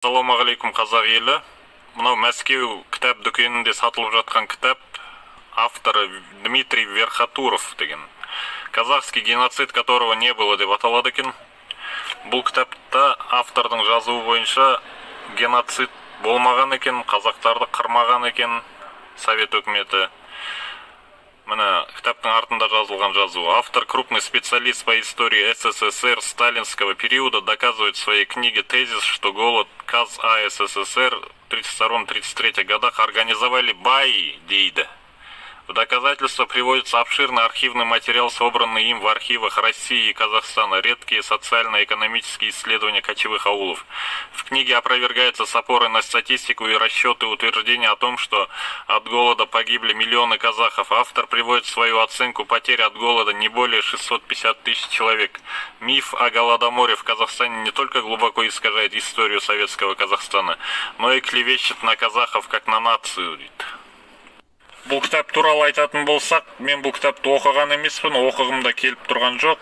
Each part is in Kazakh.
Ассалаумағалейкум қазақ елі. Мынау Мәскеу кітап дүкенінде сатылып жатқан кітап авторы Дмитрий Верхотуров деген. Казахский геноцид, которого не было деп аталады екен. Бұл кітапта автордың жазуы бойынша геноцид болмаған екен, қазақтарды қырмаған екен Совет өкіметі. Мына кітаптың артында жазылған жазу. Автор, крупный специалист по истории СССР сталинского периода, доказывает в своей книге тезис, что голод КАЗ-СССР в 1932-1933 годах организовали баи, дейді. В доказательство приводится обширный архивный материал, собранный им в архивах России и Казахстана, редкие социально-экономические исследования кочевых аулов. В книге опровергается с опорой на статистику и расчеты утверждения о том, что от голода погибли миллионы казахов. Автор приводит свою оценку потерь от голода не более 650 тысяч человек. Миф о голодоморе в Казахстане не только глубоко искажает историю советского Казахстана, но и клевещет на казахов как на нацию. Бұл кітап туралы айтатын болсақ, мен бұл кітапты оқыған емеспін, оқығым да келіп тұрған жоқ.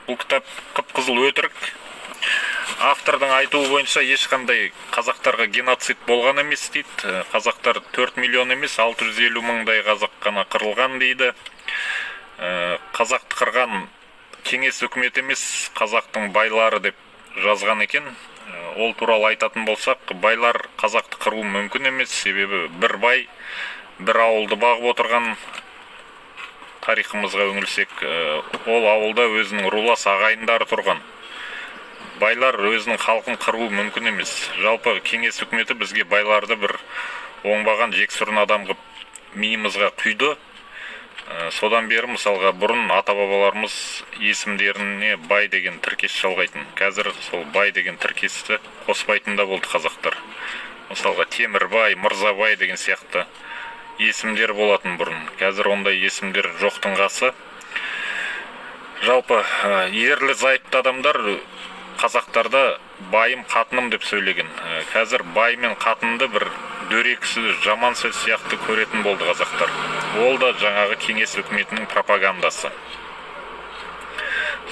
Бұл кітап қып-қызыл өтірік. Автордың айтуы бойынша ешқандай қазақтарға геноцид болған емес дейді. Қазақтар 4 миллион емес, 650 мыңдай қазақ қана қырылған дейді. Қазақты қырған кеңес үкімет емес, қазақтың байлары деп жазған екен. Ол туралы айтатын болсақ, байлар қазақты қыруы мүмкін емес, себебі бір бай бір ауылды бағып отырған. Тарихымызға үңілсек, ол ауылда өзінің рулас ағайындары тұрған. Байлар өзінің халқын қыруы мүмкін емес. Жалпы кеңес үкіметі бізге байларды бір оңбаған жексұрын адам қылып миымызға құйды. Содан бері мысалға бұрын ата-бабаларымыз есімдеріне бай деген тіркес жалғайтын. Қазір сол бай деген тіркесті қоспайтын да болды қазақтар. Мысалға Темірбай, Мырзабай деген сияқты есімдер болатын бұрын. Қазір ондай есімдер жоқтың қасы. Жалпы ерлі зайыпты адамдар қазақтарда байым қатыным деп сөйлеген. Қазір бай мен қатынды бір дөрекі жаман сөз сияқты көретін болды қазақтар. Ол да жаңағы кеңес үкіметінің пропагандасы.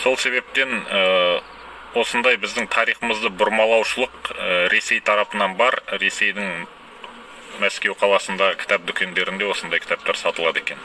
Сол себептен осындай біздің тарихымызды бұрмалаушылық Ресей тарапынан бар. Ресейдің Мәскеу қаласындағы кітап дүкендерінде осындай кітаптар сатылады екен.